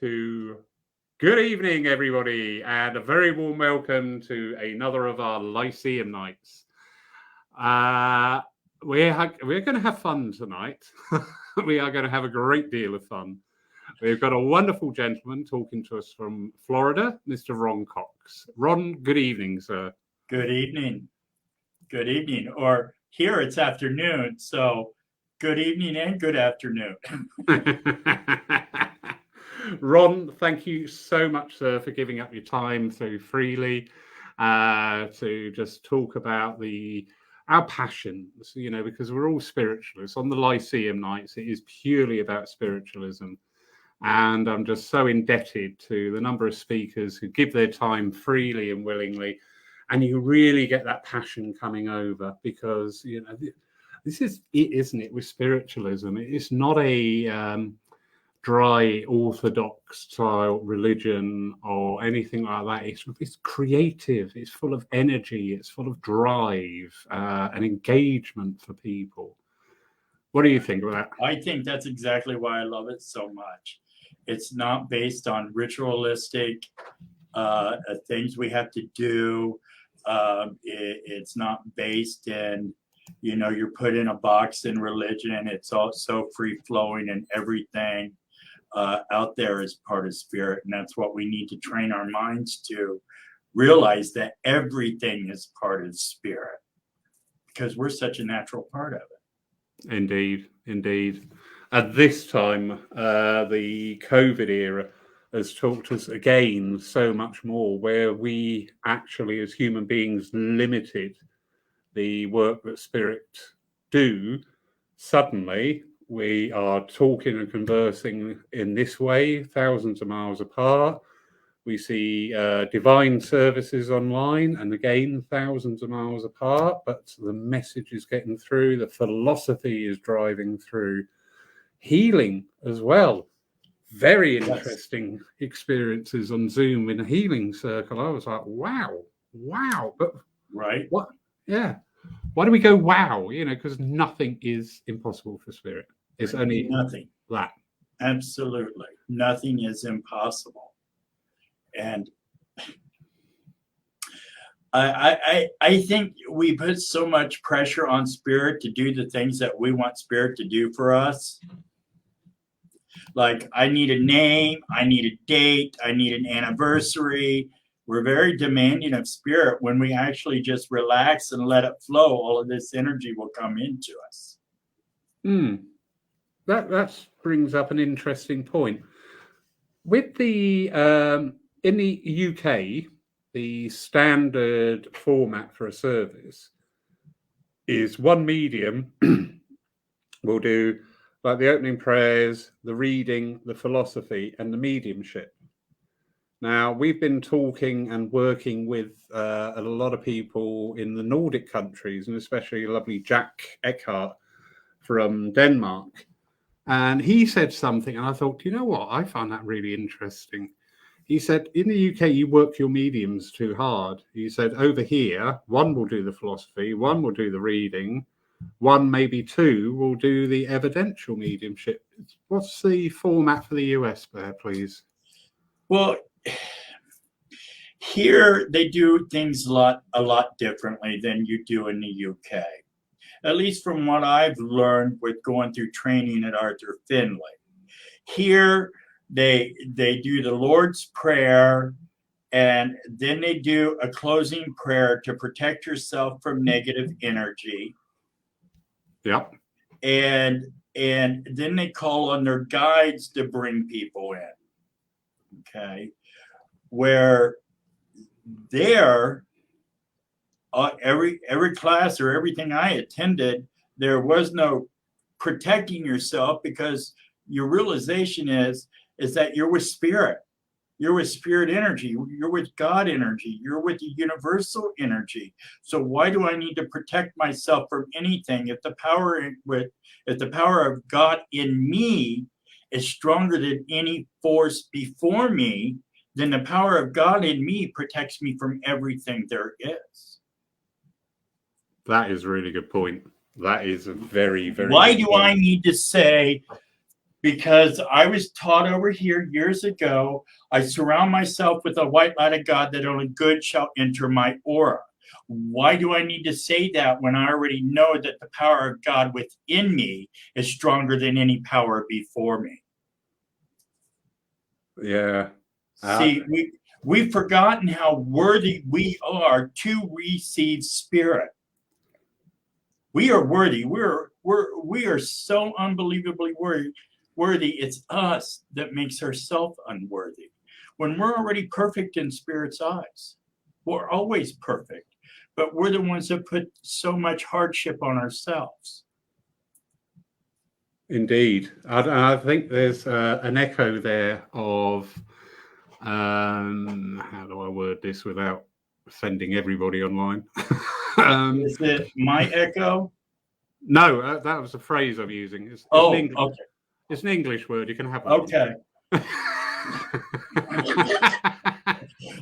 to good evening, everybody, and a very warm welcome to another of our Lyceum Nights. We're going to have fun tonight. We are going to have a great deal of fun. We've got a wonderful gentleman talking to us from Florida, Mr. Ron Cox. Ron, good evening, sir. Good evening. Good evening. Or here it's afternoon, so good evening and good afternoon. Ron, thank you so much, sir, for giving up your time so freely to just talk about our passions, because we're all spiritualists. On the Lyceum Nights, it is purely about spiritualism. And I'm just so indebted to the number of speakers who give their time freely and willingly. And you really get that passion coming over because, this is it, isn't it, with spiritualism. It's not a dry orthodox style religion or anything like that. It's creative, it's full of energy, it's full of drive and engagement for people. What do you think of that? I think that's exactly why I love it so much. It's not based on ritualistic things we have to do. It's not based in, you're put in a box in religion. It's also free flowing, and everything out there is part of spirit. And that's what we need to train our minds to realize, that everything is part of spirit because we're such a natural part of it. Indeed. At this time, the COVID era has taught us again so much more, where we actually, as human beings, limited the work that spirit do. Suddenly, we are talking and conversing in this way, thousands of miles apart. We see divine services online, and again, thousands of miles apart, but the message is getting through. The philosophy is driving through. Healing as well. Very interesting experiences on Zoom in a healing circle. I was like, wow. But right. What? Yeah. Why do we go wow? Because nothing is impossible for spirit. It's only nothing. That. Absolutely. Nothing is impossible. And I think we put so much pressure on spirit to do the things that we want spirit to do for us. Like, I need a name, I need a date, I need an anniversary. We're very demanding of spirit. When we actually just relax and let it flow, all of this energy will come into us. That brings up an interesting point. With the in the UK, the standard format for a service is one medium will do like the opening prayers, the reading, the philosophy, and the mediumship. Now, we've been talking and working with a lot of people in the Nordic countries, and especially lovely Jack Eckhart from Denmark. And he said something, and I thought, you know what? I found that really interesting. He said, in the UK, you work your mediums too hard. He said, over here, one will do the philosophy, one will do the reading, one, maybe two, will do the evidential mediumship. What's the format for the US there, please? Well, here they do things a lot differently than you do in the UK. At least from what I've learned with going through training at Arthur Findlay. Here, they do the Lord's Prayer, and then they do a closing prayer to protect yourself from negative energy. Yep. And then they call on their guides to bring people in. Okay. Where there, every class or everything I attended, there was no protecting yourself, because your realization is that you're with spirit. You're with spirit energy. You're with God energy. You're with the universal energy. So why do I need to protect myself from anything? If the power of God in me is stronger than any force before me, then the power of God in me protects me from everything there is. That is a really good point. That is a very, very. Why do I need to say, because I was taught over here years ago, I surround myself with a white light of God that only good shall enter my aura. Why do I need to say that when I already know that the power of God within me is stronger than any power before me? Yeah. See, we've forgotten how worthy we are to receive spirit. We are worthy. We are so unbelievably worthy. It's us that makes ourselves unworthy. When we're already perfect in Spirit's eyes, we're always perfect, but we're the ones that put so much hardship on ourselves. Indeed. I think there's an echo there of, how do I word this without offending everybody online? Is it my echo? No, that was a phrase I'm using. It's Okay. It's an English word. You can have that. Okay.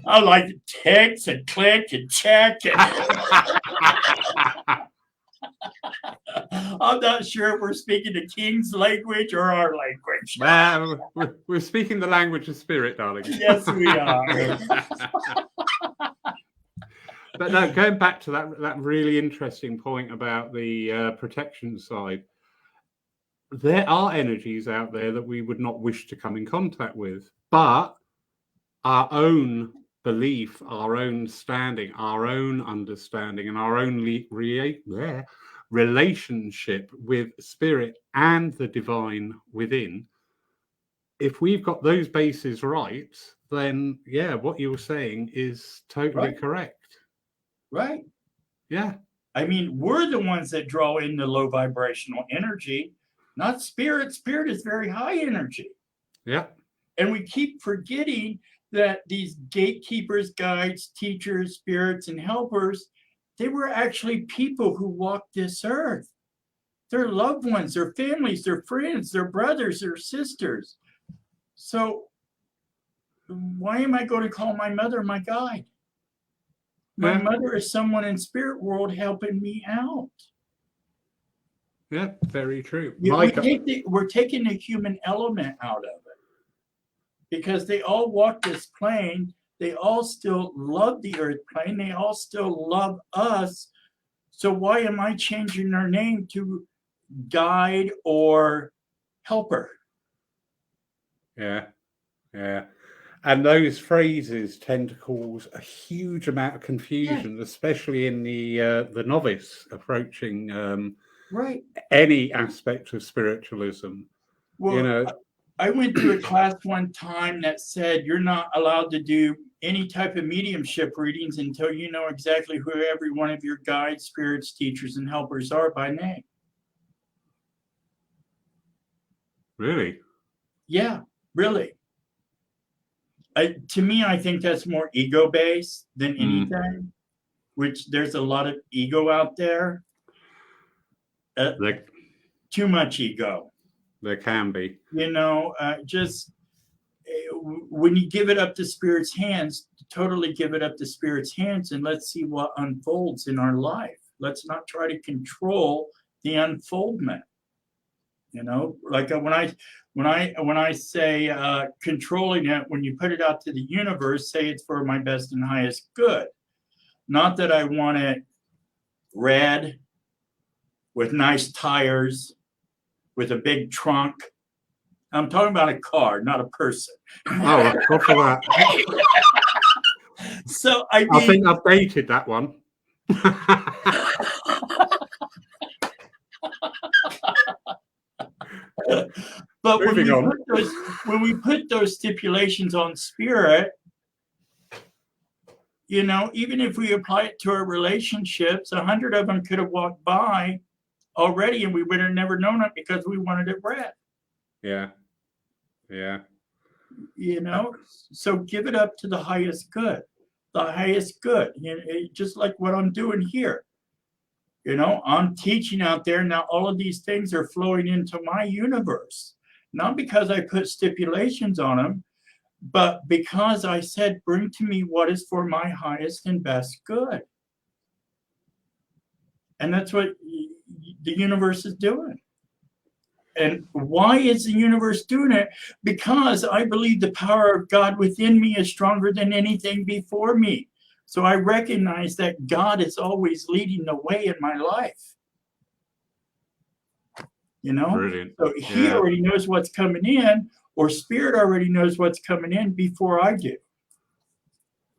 I like to text and click and check. I'm not sure if we're speaking the King's language or our language. We're speaking the language of spirit, darling. Yes, we are. But no, going back to that really interesting point about the protection side, there are energies out there that we would not wish to come in contact with, but our own belief, our own standing, our own understanding, and our own relationship with spirit and the divine within, if we've got those bases right, then yeah, what you were saying is totally correct. Right. Yeah. I mean, we're the ones that draw in the low vibrational energy, not spirit. Spirit is very high energy. Yeah. And we keep forgetting that these gatekeepers, guides, teachers, spirits, and helpers, they were actually people who walked this earth. Their loved ones, their families, their friends, their brothers, their sisters. So why am I going to call my mother my guide? My mother is someone in spirit world helping me out. Yeah, very true. We're taking the human element out of it because they all walk this plane. They all still love the earth plane. They all still love us. So why am I changing their name to guide or helper? Yeah, yeah. And those phrases tend to cause a huge amount of confusion, especially in the novice approaching any aspect of spiritualism. Well, I went through a class one time that said you're not allowed to do any type of mediumship readings until you know exactly who every one of your guides, spirits, teachers, and helpers are by name. Really? Yeah, really. To me, I think that's more ego-based than anything, which there's a lot of ego out there. Too much ego. There can be. Just when you give it up to Spirit's hands, totally give it up to Spirit's hands, and let's see what unfolds in our life. Let's not try to control the unfoldment. Like when I say controlling it, when you put it out to the universe, say it's for my best and highest good. Not that I want it red with nice tires, with a big trunk. I'm talking about a car, not a person. Oh, go for that. So I think I've dated that one. But when we put those stipulations on spirit, even if we apply it to our relationships, 100 of them could have walked by already and we would have never known it because we wanted it red. Yeah. Yeah. So give it up to the highest good. The highest good. Just like what I'm doing here. I'm teaching out there. Now all of these things are flowing into my universe. Not because I put stipulations on them, but because I said, bring to me what is for my highest and best good. And that's what the universe is doing. And why is the universe doing it? Because I believe the power of God within me is stronger than anything before me. So I recognize that God is always leading the way in my life. You know, Brilliant. so he already knows what's coming in, or spirit already knows what's coming in before I do.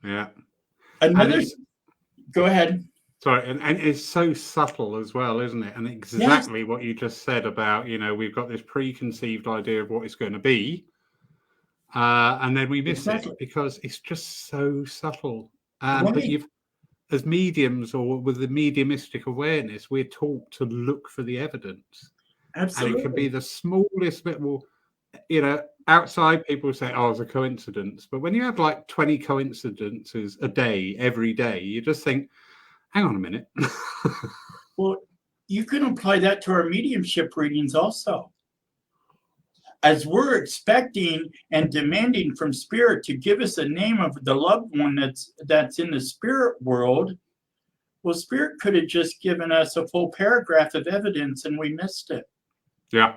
Yeah. Another, go ahead. Sorry, and it's so subtle as well, isn't it? And exactly what you just said about, we've got this preconceived idea of what it's going to be, and then we miss it because it's just so subtle. But as mediums or with the mediumistic awareness, we're taught to look for the evidence. Absolutely. And it can be the smallest bit more, outside people say, oh, it's a coincidence. But when you have like 20 coincidences a day, every day, you just think, hang on a minute. Well, you can apply that to our mediumship readings also. As we're expecting and demanding from spirit to give us a name of the loved one that's in the spirit world, well, spirit could have just given us a full paragraph of evidence and we missed it. Yeah.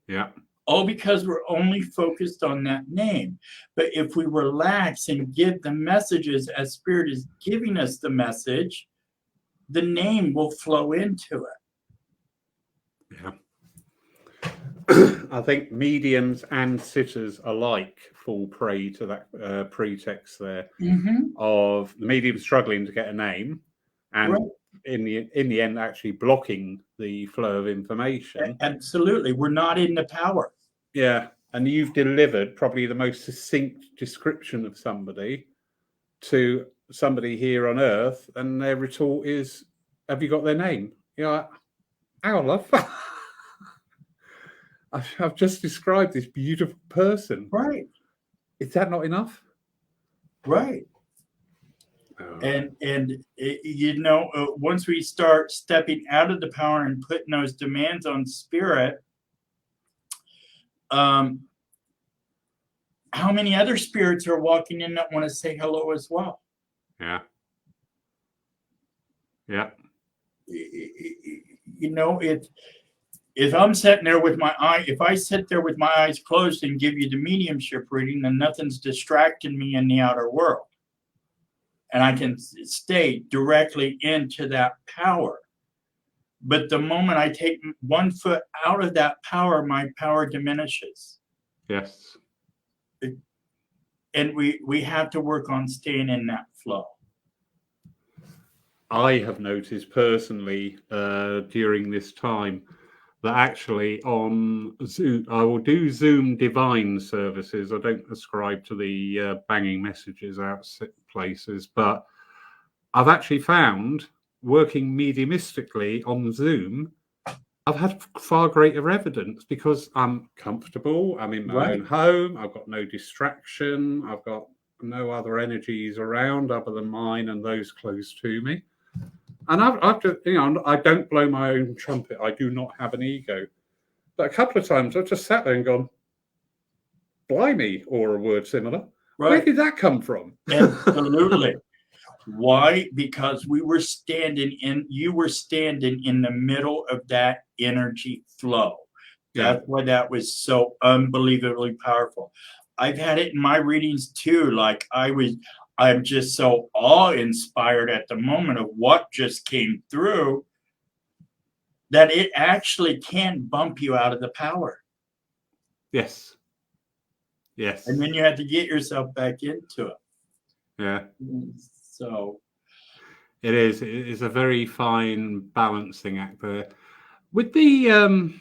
Yeah. All because we're only focused on that name. But if we relax and give the messages as spirit is giving us the message, the name will flow into it. Yeah. I think mediums and sitters alike fall prey to that pretext there of the medium struggling to get a name, and in the end actually blocking the flow of information. Absolutely, we're not in the power. Yeah, and you've delivered probably the most succinct description of somebody to somebody here on Earth, and their retort is, "Have you got their name?" You're like, "Hang on, love." I've just described this beautiful person. Right. Is that not enough? Right. Oh. And once we start stepping out of the power and putting those demands on spirit, how many other spirits are walking in that want to say hello as well? Yeah. Yeah. If I'm sitting there with if I sit there with my eyes closed and give you the mediumship reading, then nothing's distracting me in the outer world. And I can stay directly into that power. But the moment I take one foot out of that power, my power diminishes. Yes. And we have to work on staying in that flow. I have noticed personally during this time that actually on Zoom, I will do Zoom divine services. I don't ascribe to the banging messages out places, but I've actually found working mediumistically on Zoom, I've had far greater evidence because I'm comfortable. I'm in my own home. I've got no distraction. I've got no other energies around other than mine and those close to me. And I've just, I don't blow my own trumpet. I do not have an ego. But a couple of times I've just sat there and gone, blimey, or a word similar. Right. Where did that come from? Absolutely. Why? Because you were standing in the middle of that energy flow. That's why that was so unbelievably powerful. I've had it in my readings too. Like I'm just so awe-inspired at the moment of what just came through that it actually can bump you out of the power. Yes. Yes. And then you have to get yourself back into it. Yeah. So it is a very fine balancing act there. With the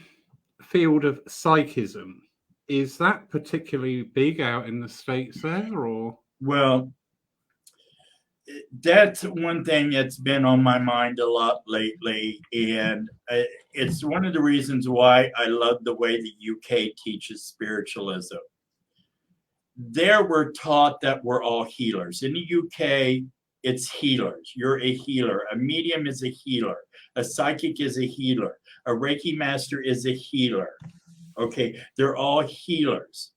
field of psychism, is that particularly big out in the States there, or? Well, that's one thing that's been on my mind a lot lately, and it's one of the reasons why I love the way the UK teaches spiritualism. There we're taught that we're all healers. In the UK, it's healers. You're a healer. A medium is a healer. A psychic is a healer. A Reiki master is a healer. Okay, they're all healers.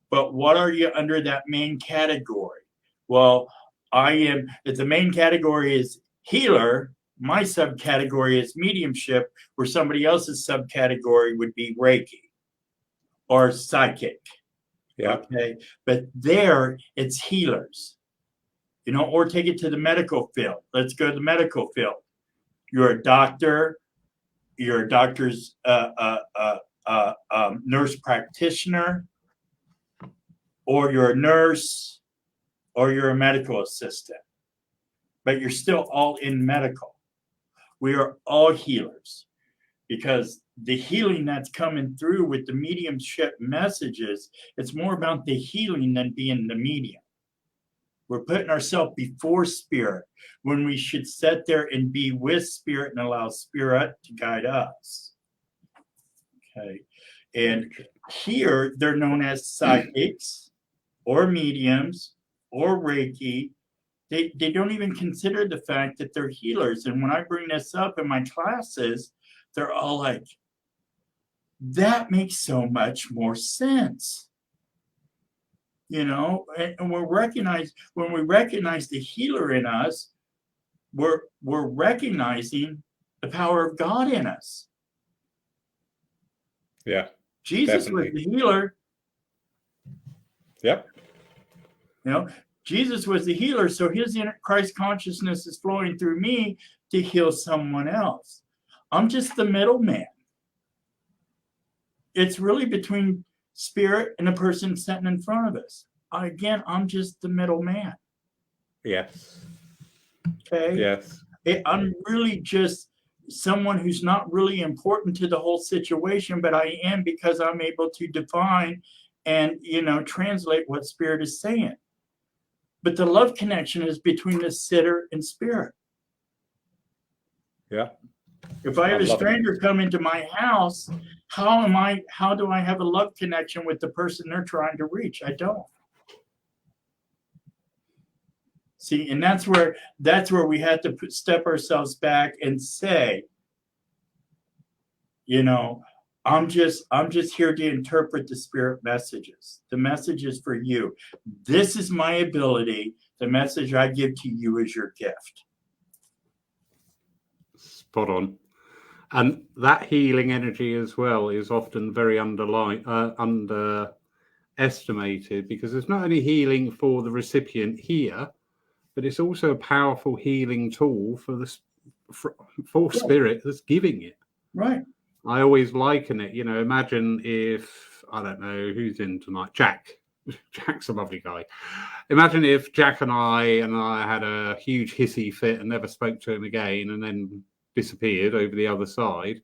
But what are you under that main category? Well, the main category is healer, my subcategory is mediumship, where somebody else's subcategory would be Reiki or psychic. Yeah. Okay. But there it's healers, or take it to the medical field. Let's go to the medical field. You're a doctor, you're a doctor's nurse practitioner, or you're a nurse, or you're a medical assistant, but you're still all in medical. We are all healers, because the healing that's coming through with the mediumship messages, it's more about the healing than being the medium. We're putting ourselves before spirit when we should sit there and be with spirit and allow spirit to guide us. Okay. And here they're known as psychics or mediums or Reiki. They don't even consider the fact that they're healers. And when I bring this up in my classes, they're all like, that makes so much more sense. And when we recognize the healer in us, we're recognizing the power of God in us. Yeah. Jesus definitely. was the healer. Yep. Jesus was the healer, so his Christ consciousness is flowing through me to heal someone else. I'm just the middleman. It's really between spirit and the person sitting in front of us. Again, I'm just the middleman. Yes. Okay. Yes. I'm really just someone who's not really important to the whole situation, but I am, because I'm able to define and translate what spirit is saying. But the love connection is between the sitter and spirit. Yeah. If I have a stranger come into my house, how do I have a love connection with the person they're trying to reach? I don't. See, and that's where we have to step ourselves back and say, I'm just here to interpret the spirit messages. The message is for you. This is my ability. The message I give to you is your gift. Spot on. And that healing energy as well is often very underestimated, because it's not only healing for the recipient here, but it's also a powerful healing tool for spirit that's giving it. Right. I always liken it, imagine if, I don't know who's in tonight, Jack's a lovely guy. Imagine if Jack and I had a huge hissy fit and never spoke to him again, and then disappeared over the other side.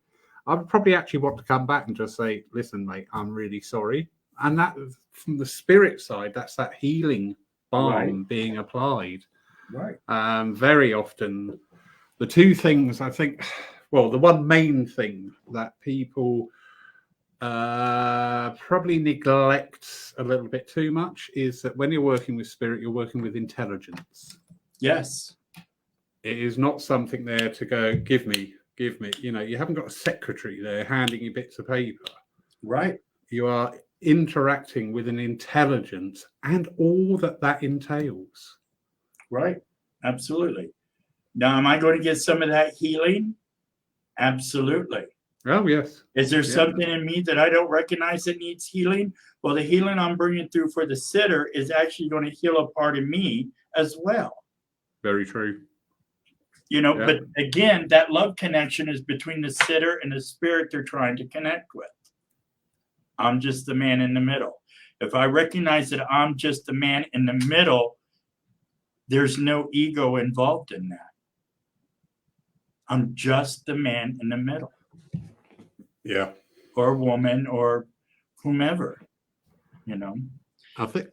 I would probably actually want to come back and just say, listen, mate, I'm really sorry. And that, from the spirit side, that's that healing balm being applied. Right. Very often, the two things I think, well, the one main thing that people probably neglect a little bit too much is that when you're working with spirit, you're working with intelligence. Yes. It is not something there to go, give me. You haven't got a secretary there handing you bits of paper. Right. You are interacting with an intelligence and all that entails. Right. Absolutely. Now, am I going to get some of that healing? Absolutely. Oh, yes. Is there something in me that I don't recognize that needs healing? Well, the healing I'm bringing through for the sitter is actually going to heal a part of me as well. Very true. But again, that love connection is between the sitter and the spirit they're trying to connect with. I'm just the man in the middle. If I recognize that I'm just the man in the middle, there's no ego involved in that. I'm just the man in the middle. Yeah. Or woman or whomever, I think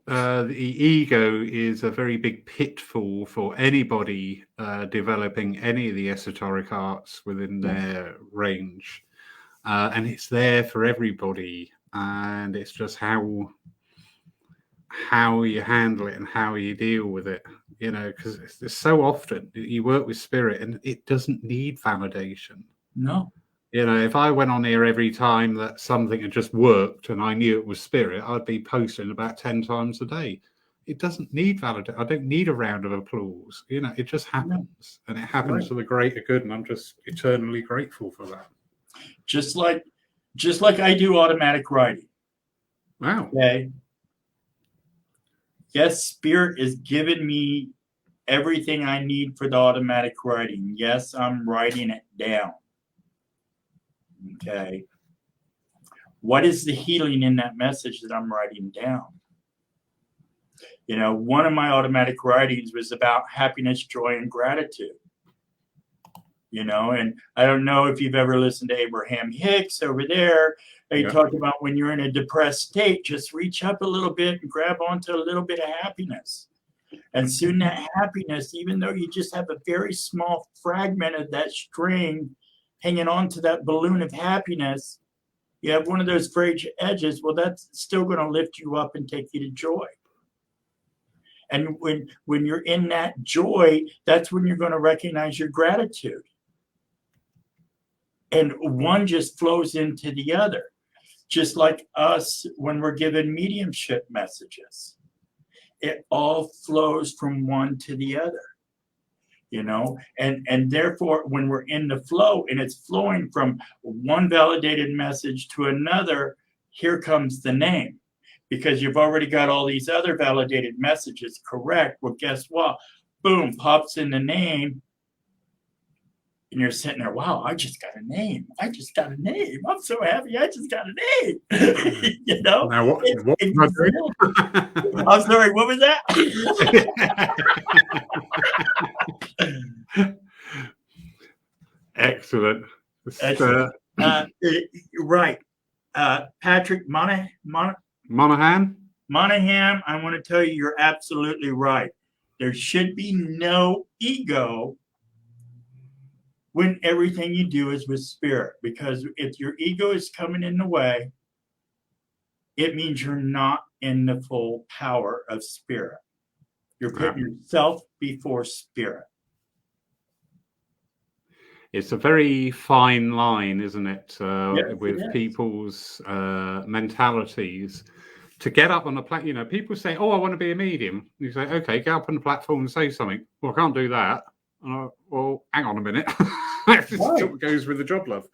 the ego is a very big pitfall for anybody developing any of the esoteric arts within their range. And it's there for everybody. And it's just how you handle it and how you deal with it, because it's so often you work with spirit and it doesn't need validation. No. If I went on here every time that something had just worked and I knew it was spirit, I'd be posting about 10 times a day. it doesn't need validation. I don't need a round of applause. It just happens, and it happens for the greater good. And I'm just eternally grateful for that. Just like I do automatic writing. Wow. Okay. Yes, Spirit is giving me everything I need for the automatic writing. Yes, I'm writing it down. Okay. What is the healing in that message that I'm writing down? One of my automatic writings was about happiness, joy, and gratitude. And I don't know if you've ever listened to Abraham Hicks over there. He talked about when you're in a depressed state, just reach up a little bit and grab onto a little bit of happiness. And soon that happiness, even though you just have a very small fragment of that string hanging on to that balloon of happiness, you have one of those frayed edges, well, that's still going to lift you up and take you to joy. And when you're in that joy, that's when you're going to recognize your gratitude. And one just flows into the other, just like us when we're given mediumship messages. It all flows from one to the other, and therefore when we're in the flow and it's flowing from one validated message to another, here comes the name, because you've already got all these other validated messages correct. Well, guess what? Boom, pops in the name. And you're sitting there, wow, I just got a name. I'm so happy. I just got a name. Now, what am I doing? I'm sorry, what was that? Excellent. Right. Patrick Monahan, I want to tell you, you're absolutely right. There should be no ego when everything you do is with spirit, because if your ego is coming in the way, it means you're not in the full power of spirit. You're putting yourself before spirit. It's a very fine line, isn't it, with people's mentalities. To get up on the platform, people say, "Oh, I want to be a medium." You say, "Okay, get up on the platform and say something." Well, I can't do that. Well, hang on a minute. That's just what goes with the job, love.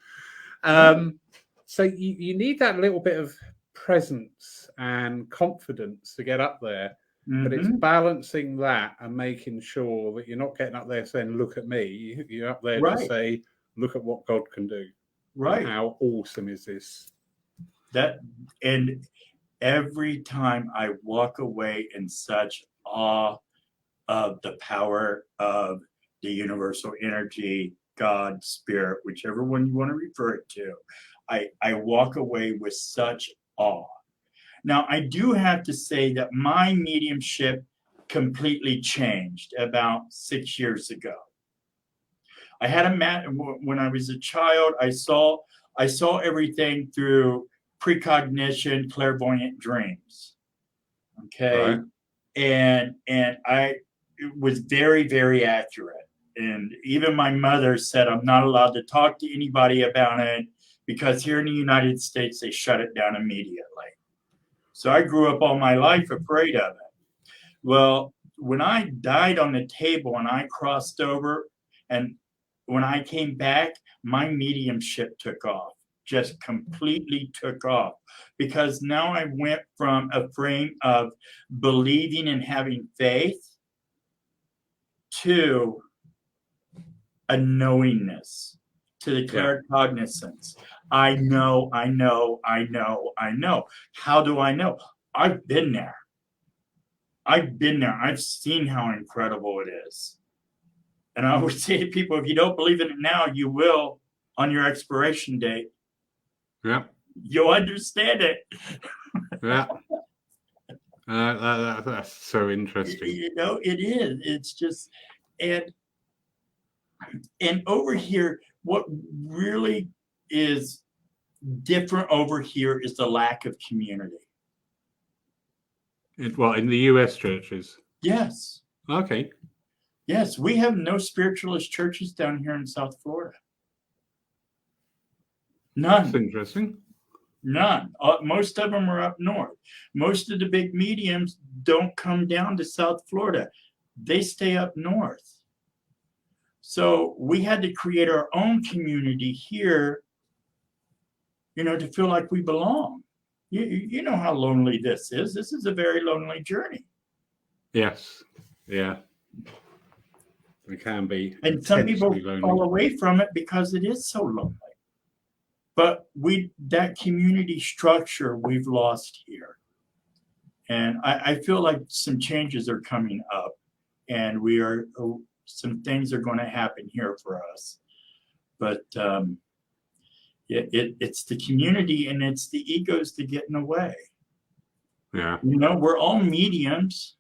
So you need that little bit of presence and confidence to get up there. Mm-hmm. But it's balancing that and making sure that you're not getting up there saying, "Look at me." You're up there to say, "Look at what God can do." Right. How awesome is this? And every time I walk away in such awe of the power of the universal energy, God, spirit, whichever one you want to refer it to, I walk away with such awe. Now, I do have to say that my mediumship completely changed about 6 years ago. I had when I was a child, I saw everything through precognition, clairvoyant dreams. Okay. Right. And it was very, very accurate. And even my mother said I'm not allowed to talk to anybody about it, because here in the United States, they shut it down immediately. So I grew up all my life afraid of it. Well, when I died on the table and I crossed over, and when I came back, my mediumship took off, just completely took off, because now I went from a frame of believing and having faith to a knowingness, to the claircognizance. I know. How do I know? I've been there. I've seen how incredible it is. And I would say to people, if you don't believe in it now, you will on your expiration date. Yeah. You'll understand it. Yeah. That's so interesting. It is. It's just, and over here, what really is different over here is the lack of community. In the U.S. churches? Yes. Okay. Yes, we have no spiritualist churches down here in South Florida. None. That's interesting. None. Most of them are up north. Most of the big mediums don't come down to South Florida. They stay up north. So we had to create our own community here, to feel like we belong. You know how lonely this is. This is a very lonely journey. Yes. Yeah. It can be. And some people lonely. fall away from it because it is so lonely. But that community structure we've lost here. And I feel like some changes are coming up, and some things are going to happen here for us. But it's the community, and it's the egos that get in the way. Yeah. We're all mediums.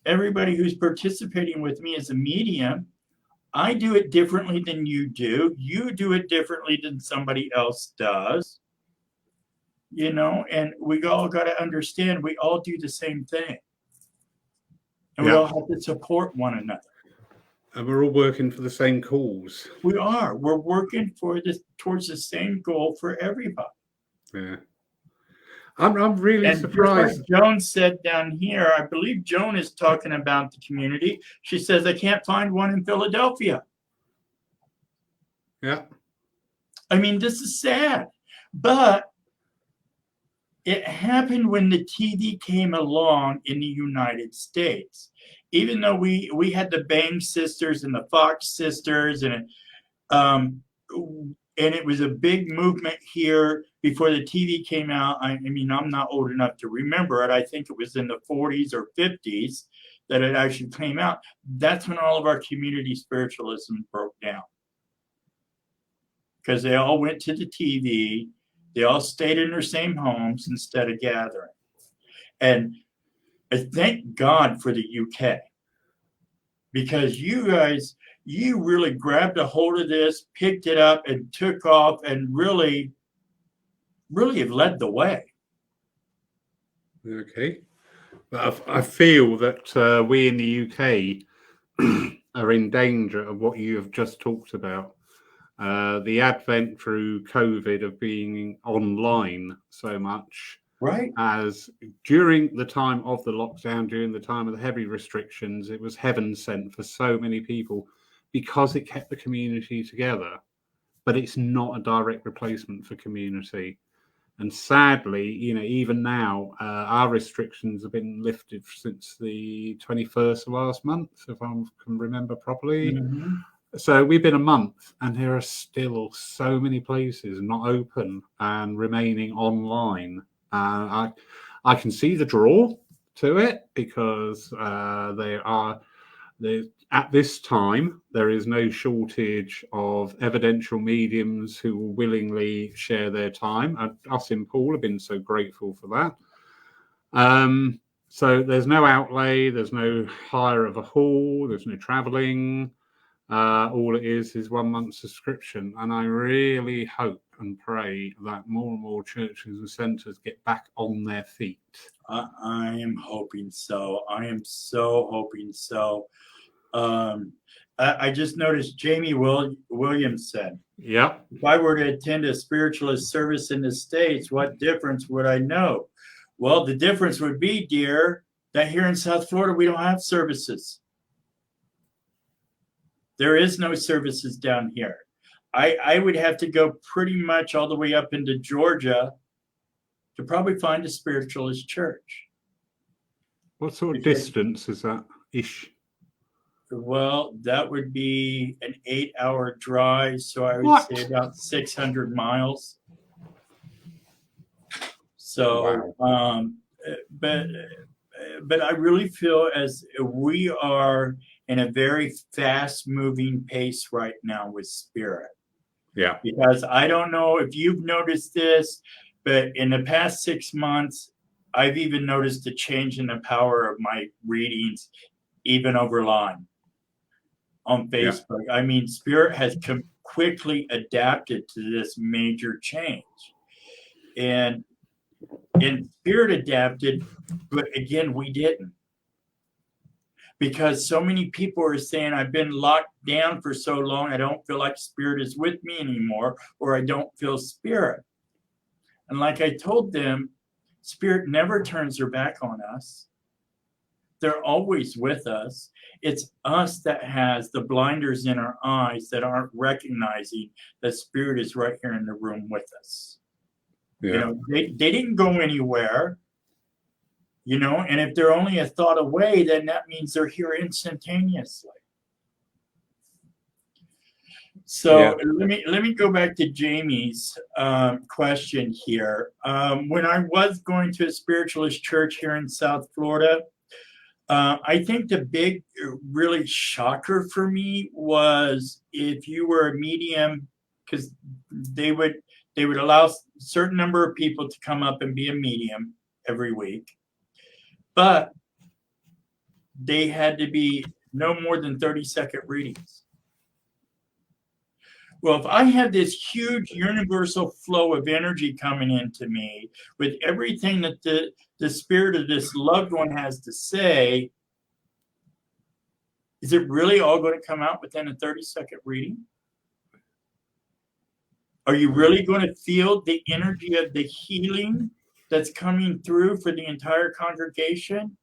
Everybody who's participating with me is a medium. I do it differently than you do. You do it differently than somebody else does. And we all got to understand we all do the same thing. And we all have to support one another. And we're all working for the same cause. We are. We're working towards the same goal for everybody. Yeah. I'm really surprised. Like Joan said down here, I believe Joan is talking about the community. She says, I can't find one in Philadelphia. Yeah. I mean, this is sad. But it happened when the TV came along in the United States. Even though we had the Bang sisters and the Fox sisters, and it was a big movement here before the TV came out. I mean, I'm not old enough to remember it. I think it was in the 40s or 50s that it actually came out. That's when all of our community spiritualism broke down. Because they all went to the TV. They all stayed in their same homes instead of gathering. And I thank God for the UK. Because you guys, you really grabbed a hold of this, picked it up, and took off, and really have led the way. Okay. But I feel that we in the UK are in danger of what you have just talked about. The advent through COVID of being online so much. Right. As during the time of the lockdown, during the time of the heavy restrictions, it was heaven sent for so many people because it kept the community together. But it's not a direct replacement for community. And sadly, even now, our restrictions have been lifted since the 21st of last month, if I can remember properly. Mm-hmm. So we've been a month, and there are still so many places not open and remaining online. I can see the draw to it because at this time, there is no shortage of evidential mediums who will willingly share their time. And us in Paul have been so grateful for that. So there's no outlay, there's no hire of a hall, there's no traveling. All it is 1 month's subscription. And I really hope and pray that more and more churches and centres get back on their feet. I am hoping so. I am so hoping so. I just noticed Jamie Williams said, yeah, if I were to attend a spiritualist service in the States, what difference would I know? Well, the difference would be, dear, that here in South Florida, we don't have services. There is no services down here. I would have to go pretty much all the way up into Georgia to probably find a spiritualist church. What sort of distance is that ish? Well, that would be an 8-hour drive, so I would say about 600 miles. So, wow. But I really feel as we are in a very fast-moving pace right now with spirit. Yeah. Because I don't know if you've noticed this, but in the past 6 months, I've even noticed a change in the power of my readings, even over line on Facebook. Yeah. I mean, spirit has quickly adapted to this major change. And spirit adapted, but again, we didn't. Because so many people are saying, I've been locked down for so long, I don't feel like spirit is with me anymore, or I don't feel spirit. And like I told them, spirit never turns their back on us. They're always with us. It's us that has the blinders in our eyes that aren't recognizing that Spirit is right here in the room with us. Yeah. You know, they didn't go anywhere, you know, and if they're only a thought away, then that means they're here instantaneously. So let me go back to Jamie's question here. When I was going to a spiritualist church here in South Florida, I think the big really shocker for me was if you were a medium, because they would allow a certain number of people to come up and be a medium every week, but they had to be no more than 30-second readings. Well, if I have this huge universal flow of energy coming into me with everything that the spirit of this loved one has to say, is it really all going to come out within a 30-second reading? Are you really going to feel the energy of the healing that's coming through for the entire congregation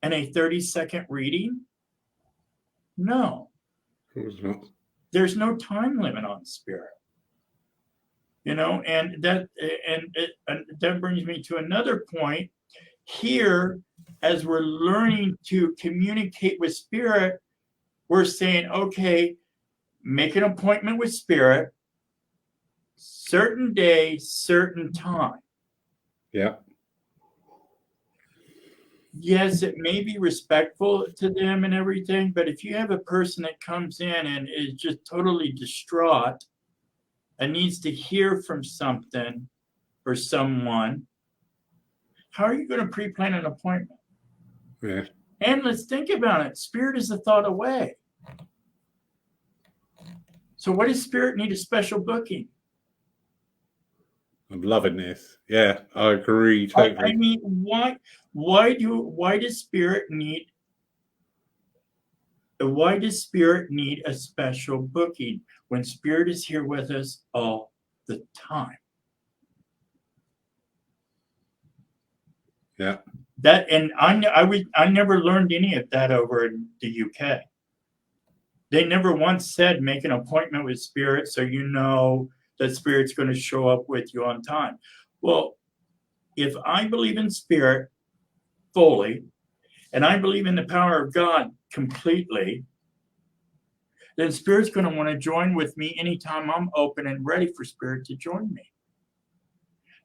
in a 30-second reading? No. There's no time limit on spirit. You know, and that brings me to another point. Here, as we're learning to communicate with spirit, we're saying, okay, make an appointment with spirit, certain day, certain time. Yeah. Yes, it may be respectful to them and everything, but if you have a person that comes in and is just totally distraught and needs to hear from something or someone, how are you going to pre-plan an appointment? Yeah. And let's think about it. Spirit is a thought away. So what does spirit need a special booking? I'm loving this. Yeah, I agree totally. I mean, why does spirit need a special booking when spirit is here with us all the time? Yeah. That, and I never learned any of that over in the UK. They never once said make an appointment with spirit so you know that spirit's going to show up with you on time. Well, if I believe in spirit fully, and I believe in the power of God completely, then spirit's going to want to join with me anytime I'm open and ready for spirit to join me.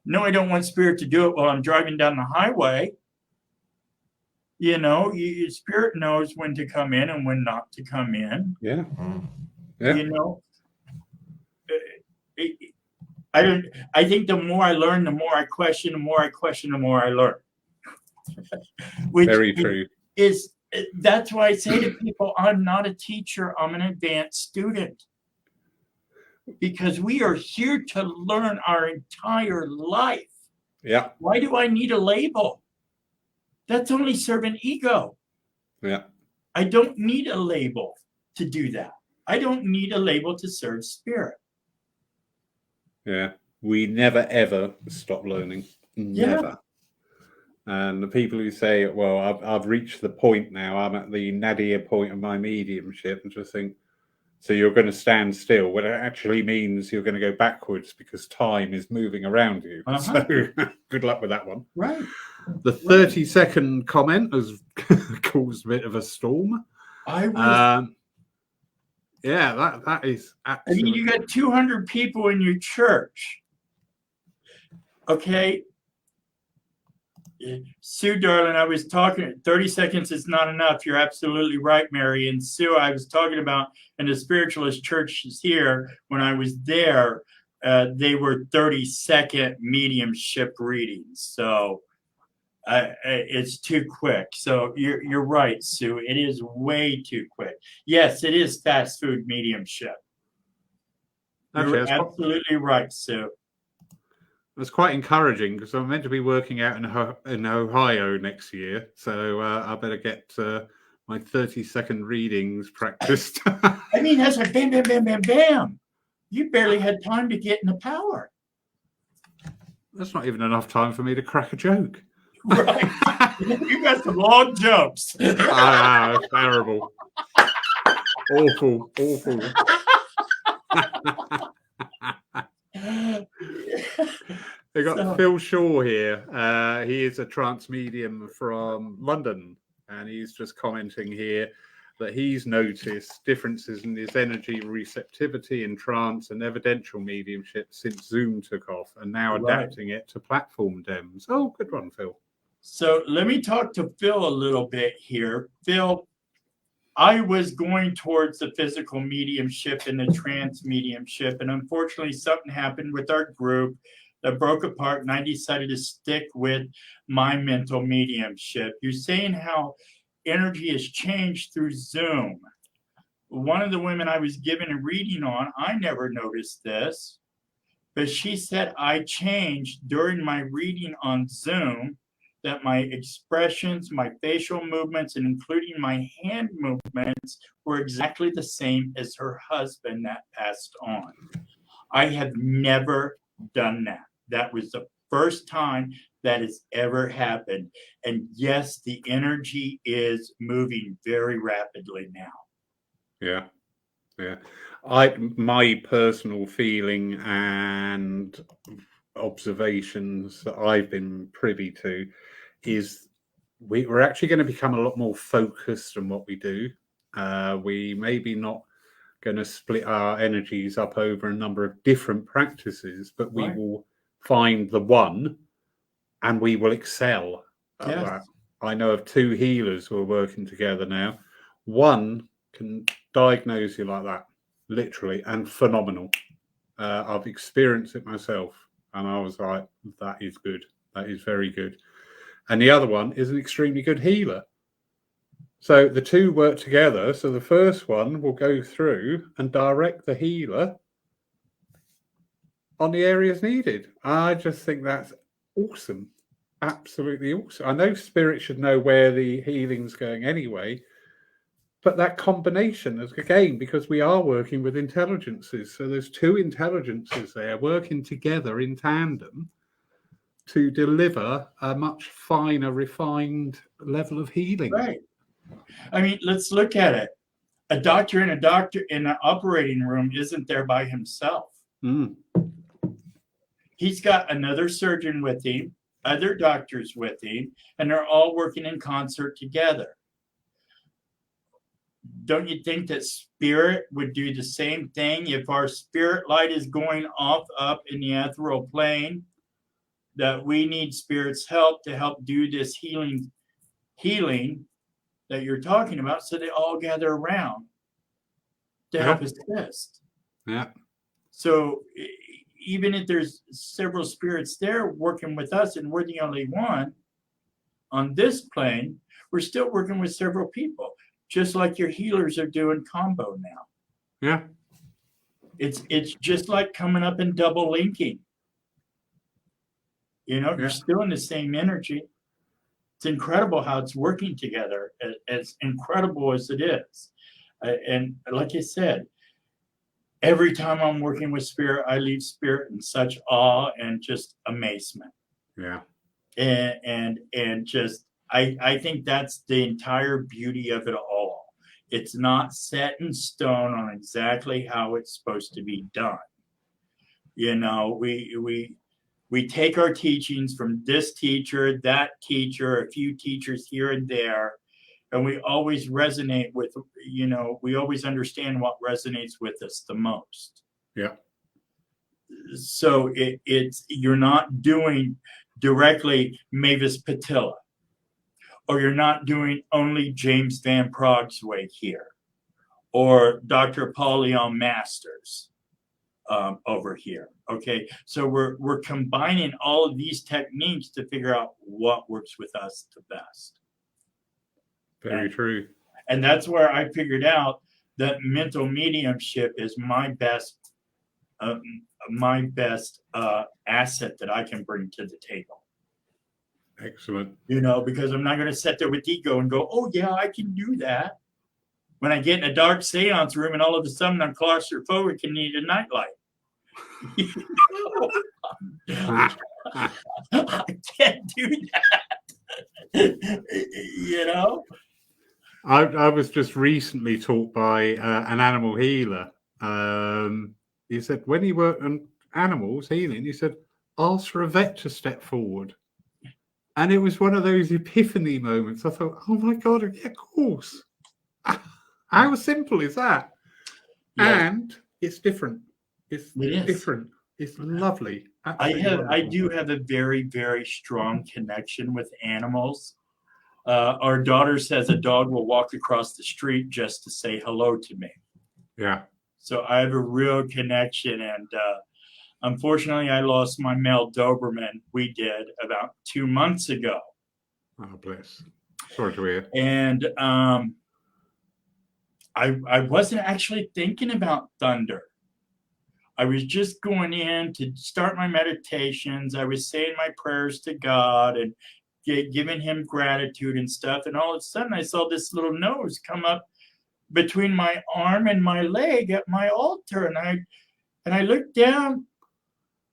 No, I don't want spirit to do it while I'm driving down the highway. You know, spirit knows when to come in and when not to come in. Yeah. Yeah. You know, I think the more I learn, the more I question, the more I question, the more I learn. Which very true. That's why I say to people, I'm not a teacher, I'm an advanced student. Because we are here to learn our entire life. Yeah. Why do I need a label? That's only serving ego. Yeah. I don't need a label to do that. I don't need a label to serve spirit. Yeah. We never, ever stop learning. Never. Yeah. And the people who say, well, I've reached the point now, I'm at the nadir point of my mediumship, and just think, so you're going to stand still. Well, it actually means you're going to go backwards because time is moving around you. Uh-huh. So good luck with that one. Right. The 30-second comment has caused a bit of a storm. Yeah, that is absolutely... I mean, you got 200 people in your church. Okay. Sue, darling, I was talking, 30 seconds is not enough. You're absolutely right, Mary. And Sue, I was talking about in the spiritualist churches here, when I was there, they were 30-second mediumship readings. So it's too quick. So you're right, Sue. It is way too quick. Yes, it is fast food mediumship. You're absolutely right, Sue. It's quite encouraging because I'm meant to be working out in Ohio next year, so I better get my 30-second readings practiced. I mean, that's like bam, bam, bam, bam, bam. You barely had time to get in the power. That's not even enough time for me to crack a joke. Right. You got some long jumps. It's terrible. Awful. They got Phil Shaw here. He is a trance medium from London, and he's just commenting here that he's noticed differences in his energy receptivity in trance and evidential mediumship since Zoom took off, and now adapting it to platform demos. Oh, good one, Phil. So let me talk to Phil a little bit here. Phil, I was going towards the physical mediumship and the trance mediumship, and unfortunately something happened with our group that broke apart, and I decided to stick with my mental mediumship. You're saying how energy has changed through Zoom. One of the women I was given a reading on, I never noticed this, but she said I changed during my reading on Zoom, that my expressions, my facial movements, and including my hand movements were exactly the same as her husband that passed on. I have never done that. That was the first time that has ever happened. And yes, the energy is moving very rapidly now. Yeah. My personal feeling and observations that I've been privy to is we're actually going to become a lot more focused on what we do. We maybe not going to split our energies up over a number of different practices, but we will find the one and we will excel at that. I know of 2 healers who are working together now. One can diagnose you like that, literally, and phenomenal. I've experienced it myself, and I was like, that is good. That is very good. And the other one is an extremely good healer. So the 2 work together. So the first one will go through and direct the healer on the areas needed. I just think that's awesome. Absolutely awesome. I know spirit should know where the healing's going anyway, but that combination is, again, because we are working with intelligences. So there's 2 intelligences there working together in tandem to deliver a much finer, refined level of healing. Right. I mean, let's look at it. A doctor in an operating room isn't there by himself. He's got another surgeon with him, other doctors with him, and they're all working in concert together. Don't you think that spirit would do the same thing if our spirit light is going off up in the ethereal plane, that we need spirit's help to help do this healing that you're talking about, so they all gather around to help assist. Yeah. So even if there's several spirits there working with us and we're the only one on this plane, we're still working with several people, just like your healers are doing combo now. Yeah. It's just like coming up and double linking. You're still in the same energy. It's incredible how it's working together, as incredible as it is. And like I said, every time I'm working with spirit, I leave spirit in such awe and just amazement. Yeah. And just, I think that's the entire beauty of it all. It's not set in stone on exactly how it's supposed to be done. We take our teachings from this teacher, that teacher, a few teachers here and there, and we always resonate with, we always understand what resonates with us the most. Yeah. So you're not doing directly Mavis Patilla, or you're not doing only James Van Prague's way here, or Dr. Paul Leon Masters over here. Okay, so we're combining all of these techniques to figure out what works with us the best. Very true. And that's where I figured out that mental mediumship is my best asset that I can bring to the table. Excellent. Because I'm not going to sit there with ego and go, oh yeah, I can do that, when I get in a dark seance room and all of a sudden I'm claustrophobic and need a nightlight. I can't do that. You know? I was just recently taught by an animal healer. He said when he worked on animals healing, he said, ask for a vet to step forward. And it was one of those epiphany moments. I thought, oh my God, yeah, of course. How simple is that? Yes, And it's different. It's it is. different. It's lovely. Absolutely I do have a very, very strong connection with animals. Our daughter says a dog will walk across the street just to say hello to me. Yeah. So I have a real connection. And unfortunately, I lost my male Doberman. We did about 2 months ago. Oh, bless. Sorry to hear. And I wasn't actually thinking about Thunder. I was just going in to start my meditations. I was saying my prayers to God and giving him gratitude and stuff. And all of a sudden, I saw this little nose come up between my arm and my leg at my altar. And I looked down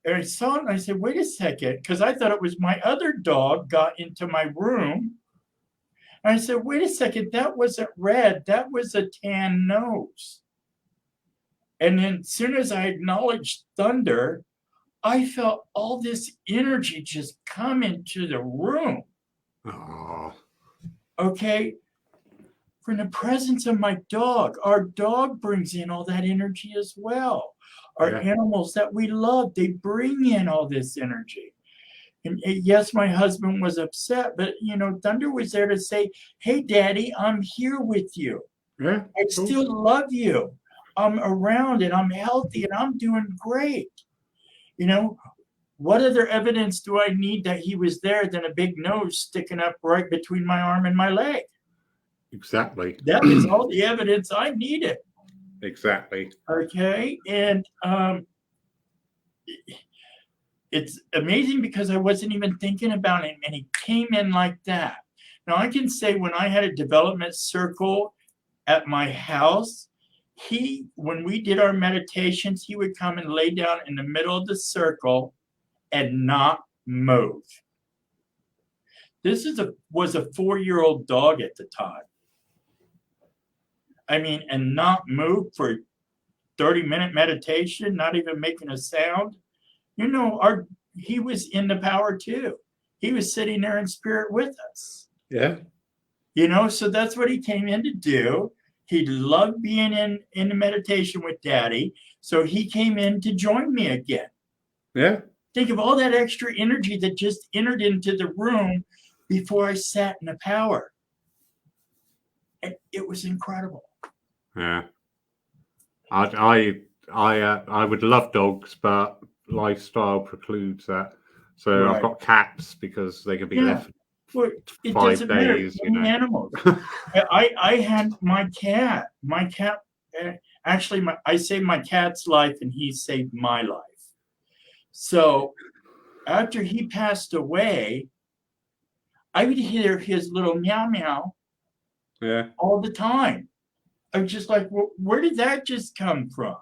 and I saw it and I said, wait a second, because I thought it was my other dog got into my room. And I said, wait a second, that wasn't red. That was a tan nose. And then as soon as I acknowledged Thunder, I felt all this energy just come into the room. Oh. Okay. From the presence of my dog. Our dog brings in all that energy as well. Our animals that we love, they bring in all this energy. And yes, my husband was upset, but Thunder was there to say, hey, Daddy, I'm here with you. Yeah. I still love you. I'm around and I'm healthy and I'm doing great. What other evidence do I need that he was there than a big nose sticking up right between my arm and my leg? Exactly. That is all the evidence I needed. Exactly. Okay. And it's amazing because I wasn't even thinking about him and he came in like that. Now I can say when I had a development circle at my house, when we did our meditations, he would come and lay down in the middle of the circle and not move. This was a 4-year-old dog at the time. I mean, and not move for 30-minute meditation, not even making a sound. He was in the power too. He was sitting there in spirit with us. Yeah. So that's what he came in to do. He loved being in the meditation with Daddy. So he came in to join me again. Yeah. Think of all that extra energy that just entered into the room before I sat in the power. And it was incredible. Yeah. I would love dogs, but lifestyle precludes that. So I've got cats because they can be left for 5 days. Animals. I had my cat. My cat. Actually, I saved my cat's life, and he saved my life. So after he passed away, I would hear his little meow meow. Yeah. All the time. I was just like, well, where did that just come from?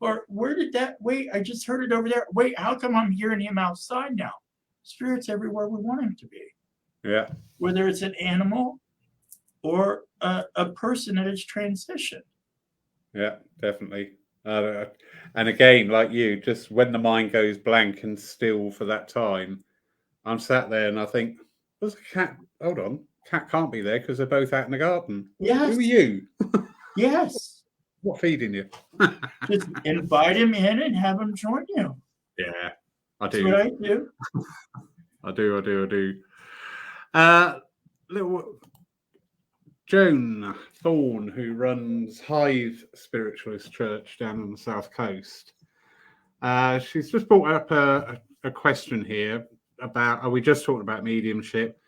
Or where did that, wait, I just heard it over there. Wait, how come I'm hearing him outside now? Spirit's everywhere we want him to be. Yeah. Whether it's an animal or a person that has transitioned. Yeah, definitely. And again, like you, just when the mind goes blank and still for that time, I'm sat there and I think, there's a cat. Hold on. Cat can't be there because they're both out in the garden. Yes. Who are you? Yes. What feeding you? Just invite him in and have him join you. Yeah, I do. That's what I do. I do. Little Joan Thorne, who runs Hive Spiritualist Church down on the South Coast. She's just brought up a question here about, are we just talking about mediumship?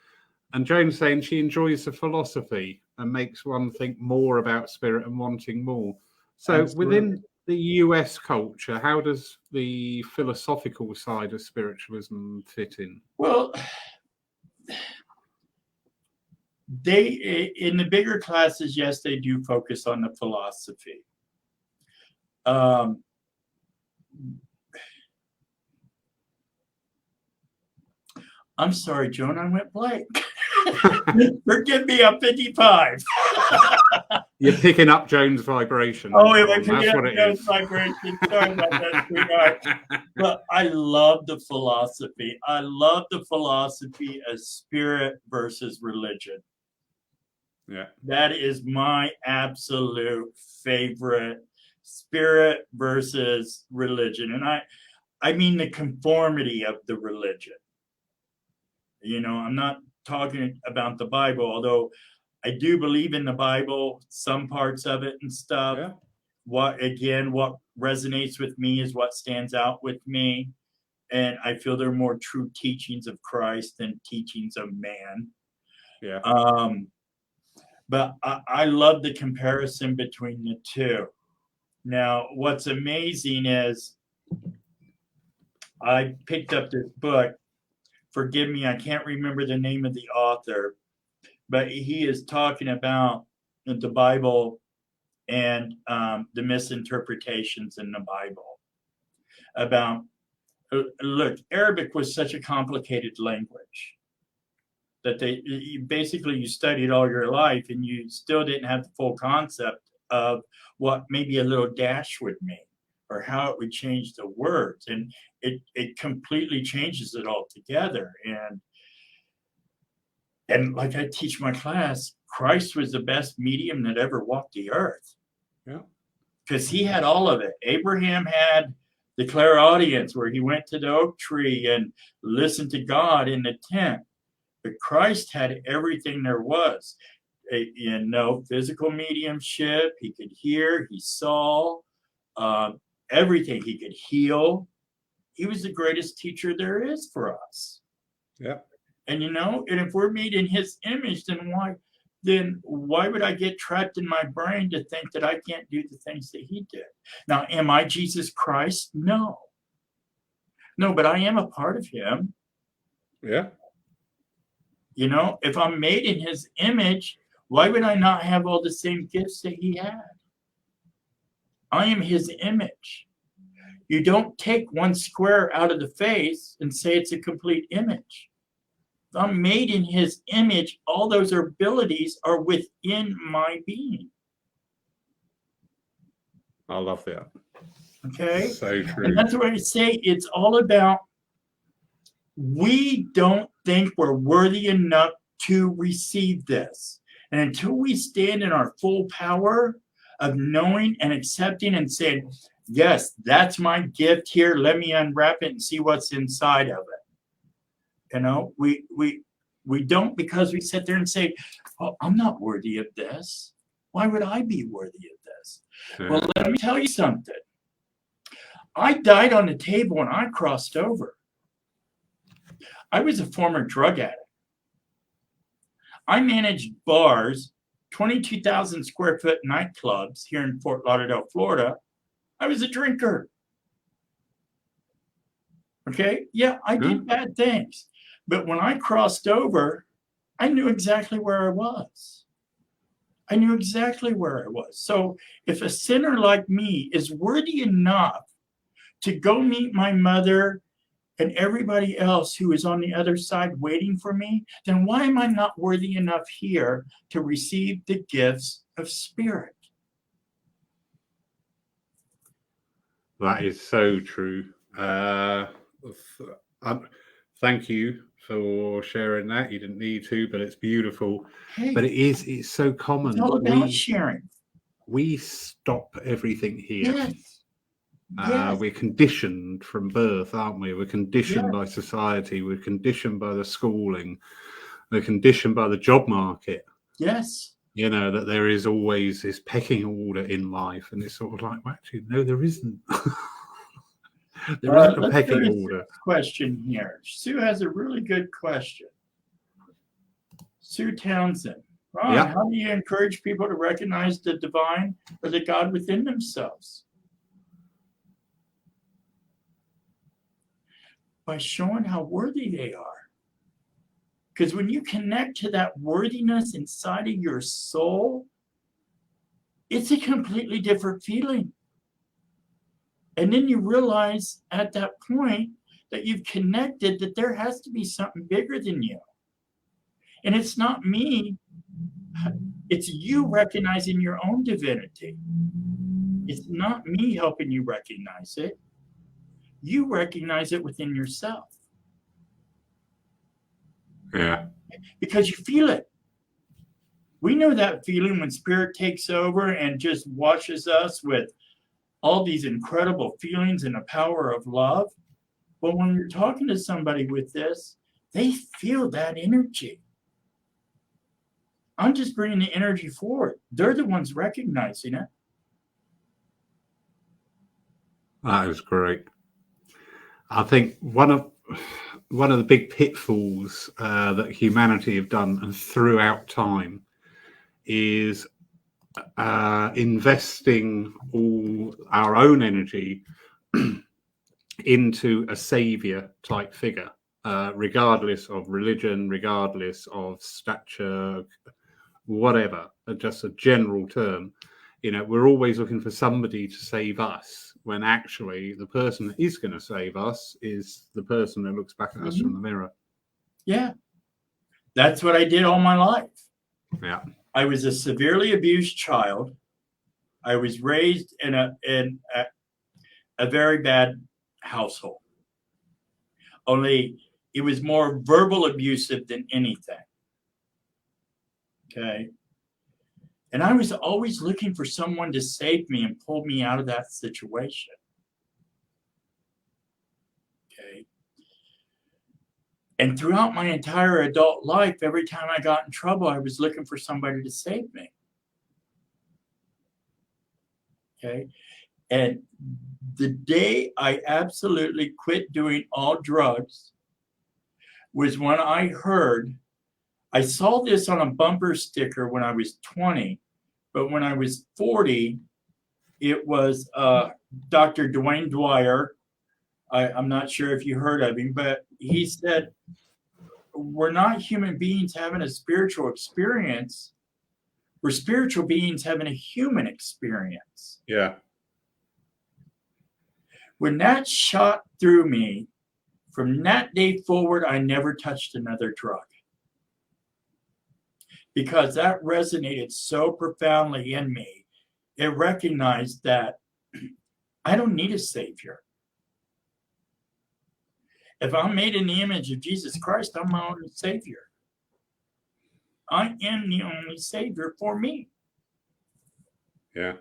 And Joan's saying she enjoys the philosophy and makes one think more about spirit and wanting more. So Absolutely. Within the US culture, how does the philosophical side of spiritualism fit in? Well, in the bigger classes, yes, they do focus on the philosophy. I'm sorry, Joan, I went blank. Forgive me, I'm 55. You're picking up Jones' vibration. Oh, am I picking That's up what it Jones' is. vibration? Sorry about that, sweetheart. But I love the philosophy. I love the philosophy of spirit versus religion. Yeah. That is my absolute favorite, spirit versus religion. And I mean the conformity of the religion. You know, I'm not talking about the Bible, although I do believe in the Bible, some parts of it and stuff. Yeah. What resonates with me is what stands out with me. And I feel they're more true teachings of Christ than teachings of man. Yeah. But I love the comparison between the two. Now, what's amazing is I picked up this book. Forgive me, I can't remember the name of the author, but he is talking about the Bible and the misinterpretations in the Bible. About, look, Arabic was such a complicated language that you studied all your life and you still didn't have the full concept of what maybe a little dash would mean or how it would change the words. And it completely changes it all together. And like I teach my class, Christ was the best medium that ever walked the earth. Yeah. Because he had all of it. Abraham had the clairaudience where he went to the oak tree and listened to God in the tent. But Christ had everything there was. Physical mediumship. He could hear, he saw, everything. He could heal. He was the greatest teacher there is for us. Yeah. And and if we're made in his image, then why would I get trapped in my brain to think that I can't do the things that he did? Now, am I Jesus Christ? No, but I am a part of him. Yeah. If I'm made in his image, why would I not have all the same gifts that he had? I am his image. You don't take one square out of the face and say it's a complete image. If I'm made in his image, all those abilities are within my being. I love that. Okay? So true. And that's what I say. It's all about, we don't think we're worthy enough to receive this. And until we stand in our full power of knowing and accepting and saying, yes, that's my gift here. Let me unwrap it and see what's inside of it. We don't, because we sit there and say, oh, I'm not worthy of this. Why would I be worthy of this? Yeah. Well, let me tell you something. I died on the table when I crossed over. I was a former drug addict. I managed bars, 22,000 square foot nightclubs here in Fort Lauderdale, Florida. I was a drinker. Okay? Yeah, I did bad things. But when I crossed over, I knew exactly where I was. So if a sinner like me is worthy enough to go meet my mother and everybody else who is on the other side waiting for me, then why am I not worthy enough here to receive the gifts of spirit? That is so true. Thank you for sharing that. You didn't need to, but it's beautiful. Hey, but it's so common. It's all about sharing. We stop everything here. Yes. We're conditioned from birth, aren't we? We're conditioned by society. We're conditioned by the schooling. We're conditioned by the job market. Yes. That there is always this pecking order in life. And it's sort of like, well, actually, no, there isn't. There isn't a pecking order. Question here. Sue has a really good question. Sue Townsend. Ron, how do you encourage people to recognize the divine or the God within themselves? By showing how worthy they are. Because when you connect to that worthiness inside of your soul, it's a completely different feeling. And then you realize at that point that you've connected that there has to be something bigger than you. And it's not me. It's you recognizing your own divinity. It's not me helping you recognize it. You recognize it within yourself. Yeah. Because you feel it. We know that feeling when spirit takes over and just washes us with all these incredible feelings and the power of love. But when you're talking to somebody with this, they feel that energy. I'm just bringing the energy forward. They're the ones recognizing it. That is great. I think one of the big pitfalls that humanity have done and throughout time is investing all our own energy into a savior type figure, regardless of religion, regardless of stature, whatever, just a general term. We're always looking for somebody to save us, when actually the person that is going to save us is the person that looks back at us from the mirror. Yeah. That's what I did all my life. Yeah. I was a severely abused child. I was raised in a very bad household. Only it was more verbal abusive than anything. Okay. And I was always looking for someone to save me and pull me out of that situation. Okay. And throughout my entire adult life, every time I got in trouble, I was looking for somebody to save me. Okay. And the day I absolutely quit doing all drugs was when I saw this on a bumper sticker when I was 20, but when I was 40, it was Dr. Dwayne Dwyer. I'm not sure if you heard of him, but he said, we're not human beings having a spiritual experience. We're spiritual beings having a human experience. Yeah. When that shot through me, from that day forward, I never touched another drug. Because that resonated so profoundly in me. It recognized that I don't need a savior. If I'm made in the image of Jesus Christ, I'm my own savior. I am the only savior for me. Yeah.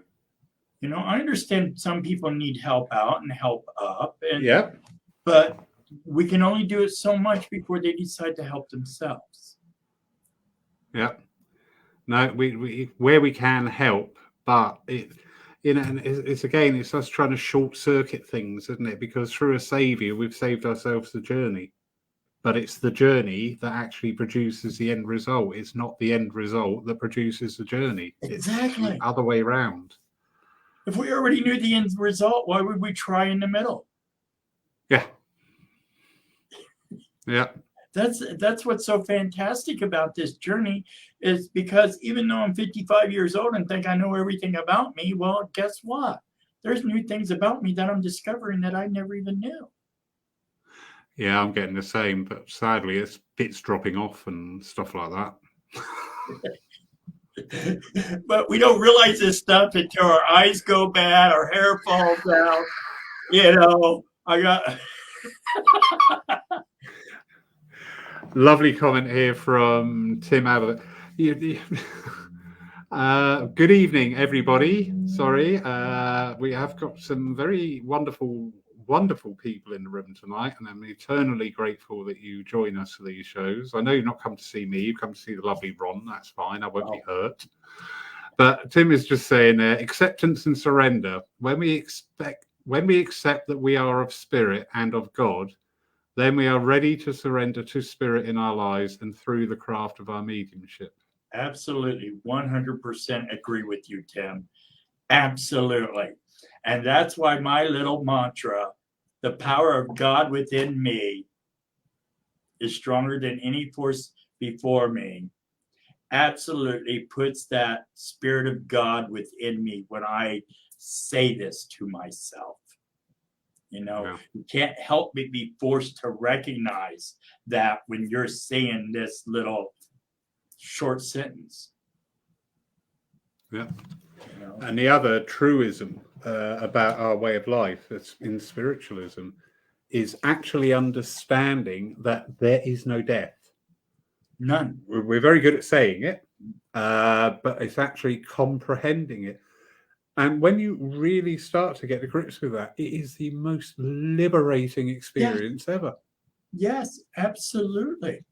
I understand some people need help out and help up. Yeah. But we can only do it so much before they decide to help themselves. Yeah. No, we where we can help, but and it's us trying to short circuit things, isn't it? Because through a savior, we've saved ourselves the journey, but it's the journey that actually produces the end result. It's not the end result that produces the journey. Exactly. It's the other way around. If we already knew the end result, why would we try in the middle? Yeah. Yeah. That's what's so fantastic about this journey, is because even though I'm 55 years old and think I know everything about me, well, guess what? There's new things about me that I'm discovering that I never even knew. Yeah, I'm getting the same, but sadly, it's bits dropping off and stuff like that. But we don't realize this stuff until our eyes go bad, our hair falls out. I got... Lovely comment here from Tim Abbott. Good evening, everybody. Sorry, we have got some very wonderful people in the room tonight, and I'm eternally grateful that you join us for these shows. I know you've not come to see me, you've come to see the lovely Ron. That's fine, I won't be hurt. But Tim is just saying acceptance and surrender. When we accept that we are of spirit and of God, then we are ready to surrender to spirit in our lives and through the craft of our mediumship. Absolutely. 100% agree with you, Tim. Absolutely. And that's why my little mantra, the power of God within me is stronger than any force before me, absolutely puts that spirit of God within me when I say this to myself. You can't help but be forced to recognize that when you're saying this little short sentence. Yeah. You know? And the other truism about our way of life that's in spiritualism is actually understanding that there is no death. None. We're very good at saying it, but it's actually comprehending it. And when you really start to get to grips with that, it is the most liberating experience ever. Yes, absolutely.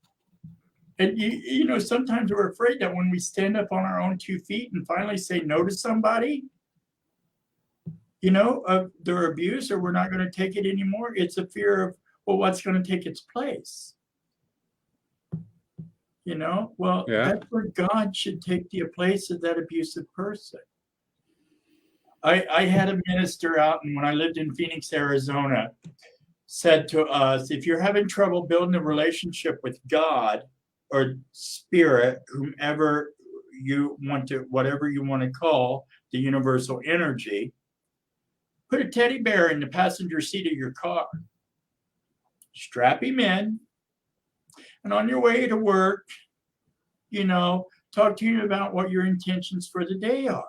And you know, sometimes we're afraid that when we stand up on our own 2 feet and finally say no to somebody, you know, of their abuse, or we're not going to take it anymore. It's a fear of, well, what's going to take its place? You know, well, that's where God should take the place of that abusive person. I had a minister out, and when I lived in Phoenix, Arizona, said to us, if you're having trouble building a relationship with God or spirit, whomever you want to, whatever you want to call the universal energy, put a teddy bear in the passenger seat of your car, strap him in, and on your way to work, you know, talk to him about what your intentions for the day are.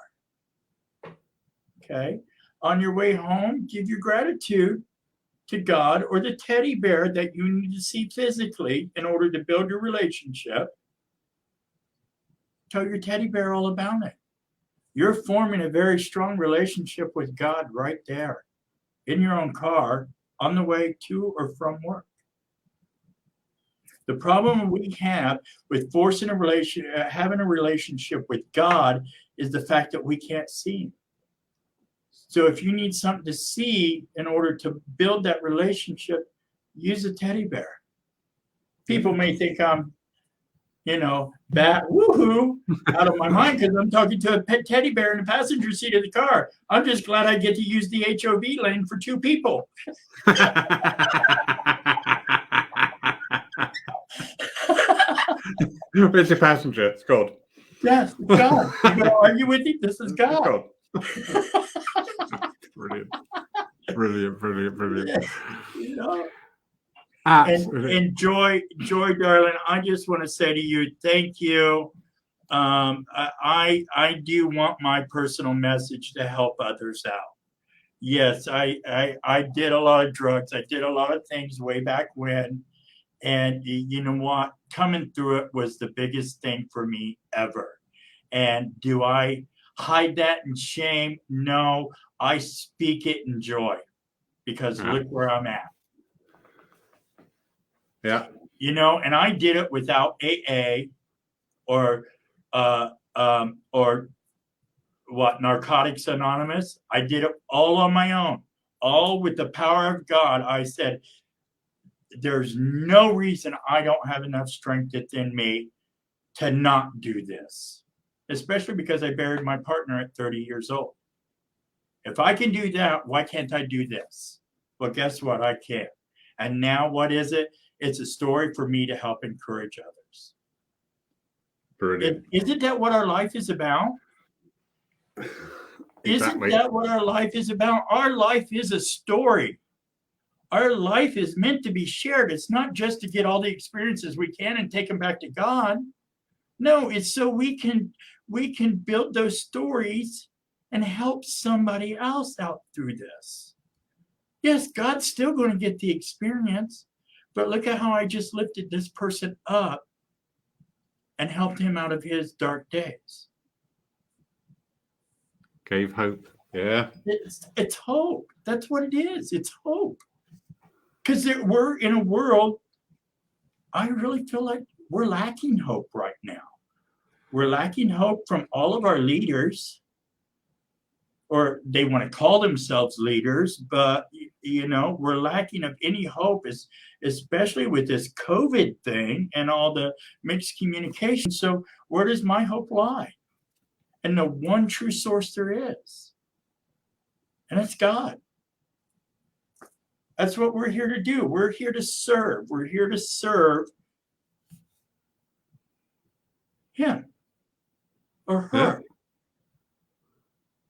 Okay. On your way home, give your gratitude to God or the teddy bear that you need to see physically in order to build your relationship. Tell your teddy bear all about it. You're forming a very strong relationship with God right there in your own car on the way to or from work. The problem we have with forcing a having a relationship with God is the fact that we can't see him. So if you need something to see in order to build that relationship, use a teddy bear. People may think I'm, you know, woohoo, out of my mind because I'm talking to a pet teddy bear in the passenger seat of the car. I'm just glad I get to use the HOV lane for 2 people. It's a passenger. It's God. Yes, it's God. You're going to argue with him? This is God. Brilliant. Brilliant, brilliant, brilliant. You know? Absolutely. And Joy, darling, I just want to say to you, thank you. I do want my personal message to help others out. Yes, I did a lot of drugs. I did a lot of things way back when. And you know what? Coming through it was the biggest thing for me ever. And do I hide that in shame? No, I speak it in joy because look where I'm at. Yeah. You know, and I did it without AA or Narcotics Anonymous. I did it all on my own, all with the power of God. I said, there's no reason I don't have enough strength within me to not do this, especially because I buried my partner at 30 years old. If I can do that, why can't I do this? Well, guess what? I can. And now what is it? It's a story for me to help encourage others. Brilliant. Isn't that what our life is about? Exactly. Isn't that what our life is about? Our life is a story. Our life is meant to be shared. It's not just to get all the experiences we can and take them back to God. No, it's so we can build those stories and help somebody else out through this. Yes, God's still going to get the experience, but look at how I just lifted this person up and helped him out of his dark days. Gave hope. Yeah. It's hope. That's what it is. It's hope. Because we're in a world, I really feel like we're lacking hope right now. We're lacking hope from all of our leaders, or they want to call themselves leaders, but, you know, we're lacking of any hope, especially with this COVID thing and all the mixed communication. So where does my hope lie? And the one true source there is, and it's God. That's what we're here to do. We're here to serve. We're here to serve him or her. Yeah.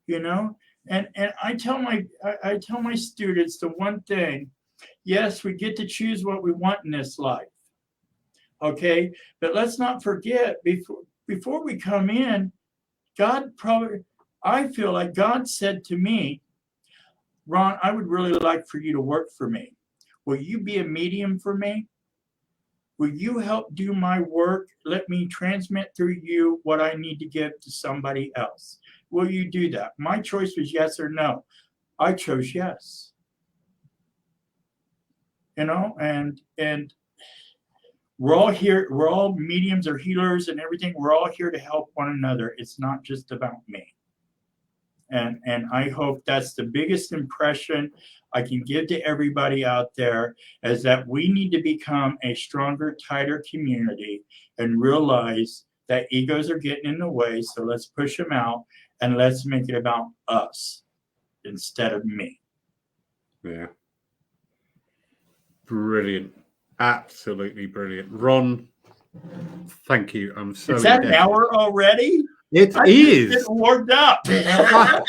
You know, and I tell my students the one thing: yes, we get to choose what we want in this life. Okay, but let's not forget, before we come in, I feel like God said to me, Ron, I would really like for you to work for me. Will you be a medium for me? Will you help do my work? Let me transmit through you what I need to give to somebody else. Will you do that? My choice was yes or no. I chose yes. And we're all here, we're all mediums or healers and everything. We're all here to help one another. It's not just about me. And I hope that's the biggest impression I can give to everybody out there, is that we need to become a stronger, tighter community and realize that egos are getting in the way. So let's push them out and let's make it about us instead of me. Yeah. Brilliant. Absolutely brilliant. Ron, thank you. I'm so Is that an hour already? It is. It's warmed up. I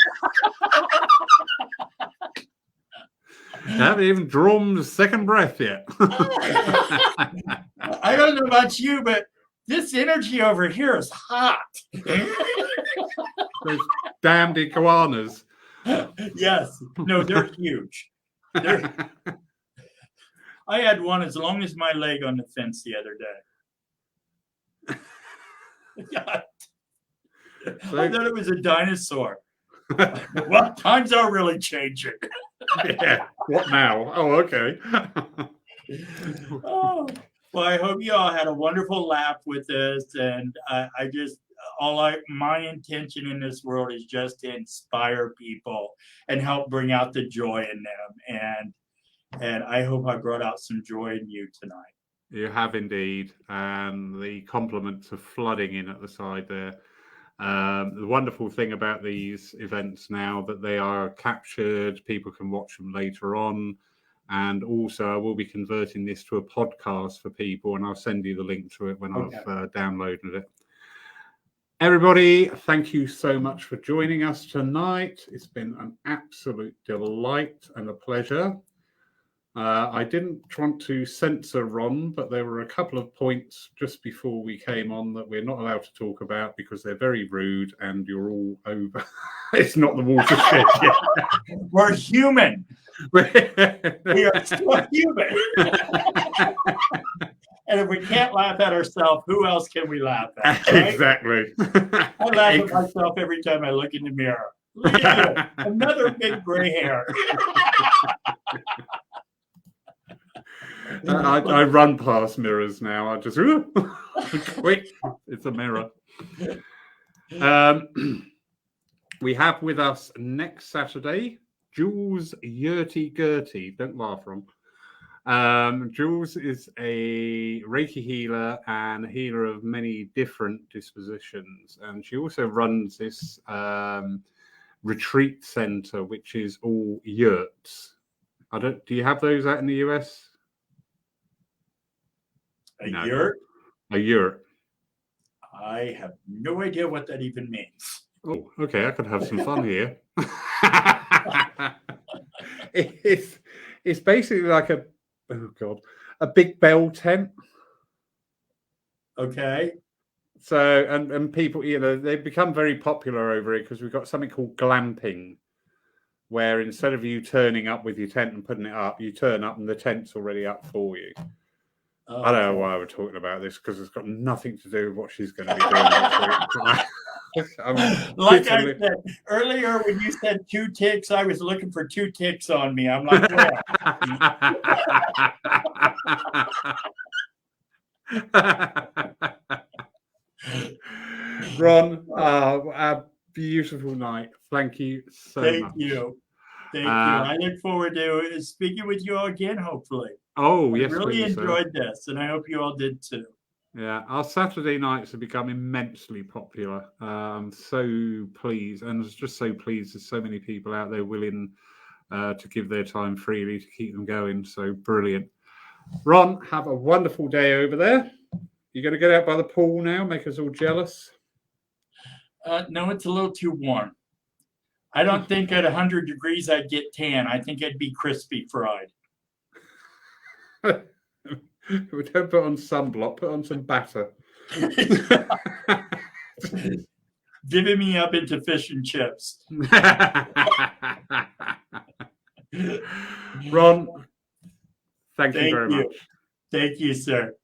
haven't even drawn the second breath yet. I don't know about you, but this energy over here is hot. Those damned iguanas. Yes. No, they're huge. I had one as long as my leg on the fence the other day. God. So, I thought it was a dinosaur. Well, times are really changing. Yeah. What now? Oh, okay. Oh, well, I hope you all had a wonderful laugh with us, and my intention in this world is just to inspire people and help bring out the joy in them, and I hope I brought out some joy in you tonight. You have indeed, and the compliments are flooding in at the side there. The wonderful thing about these events now that they are captured, people can watch them later on. And also I will be converting this to a podcast for people, and I'll send you the link to it when I've downloaded it. Everybody, thank you so much for joining us tonight. It's been an absolute delight and a pleasure. I didn't want to censor Ron, but there were a couple of points just before we came on that we're not allowed to talk about because they're very rude and you're all over. It's not the watershed yet. We're human. We are still human. And if we can't laugh at ourselves, who else can we laugh at? Right? Exactly. I laugh at myself every time I look in the mirror. Look at you, another big gray hair. I run past mirrors now. I just quick. It's a mirror. We have with us next Saturday Jules Yurty-Gurty. Don't laugh, Ron. Jules is a Reiki healer and healer of many different dispositions, and she also runs this retreat center, which is all yurts. Do you have those out in the US? A yurt? A yurt. I have no idea what that even means. Oh, okay. I could have some fun here. It's basically like a big bell tent. Okay. So and people, they've become very popular over it because we've got something called glamping, where instead of you turning up with your tent and putting it up, you turn up and the tent's already up for you. Oh, I don't know why we're talking about this because it's got nothing to do with what she's going to be doing next week. Like I said earlier, when you said 2 ticks, I was looking for 2 ticks on me. I'm like, where? Ron, a beautiful night. Thank you so much. Thank you. I look forward to speaking with you all again, hopefully. Oh, yes. I really enjoyed this, and I hope you all did too. Yeah, our Saturday nights have become immensely popular. I'm so pleased, and just so pleased there's so many people out there willing to give their time freely to keep them going. So brilliant. Ron, have a wonderful day over there. You going to get out by the pool now, make us all jealous? No, it's a little too warm. I don't think at 100 degrees I'd get tan. I think I'd be crispy fried. Don't put on sunblock, put on some batter. Giving me up into fish and chips. Ron, thank you very much. Thank you, sir.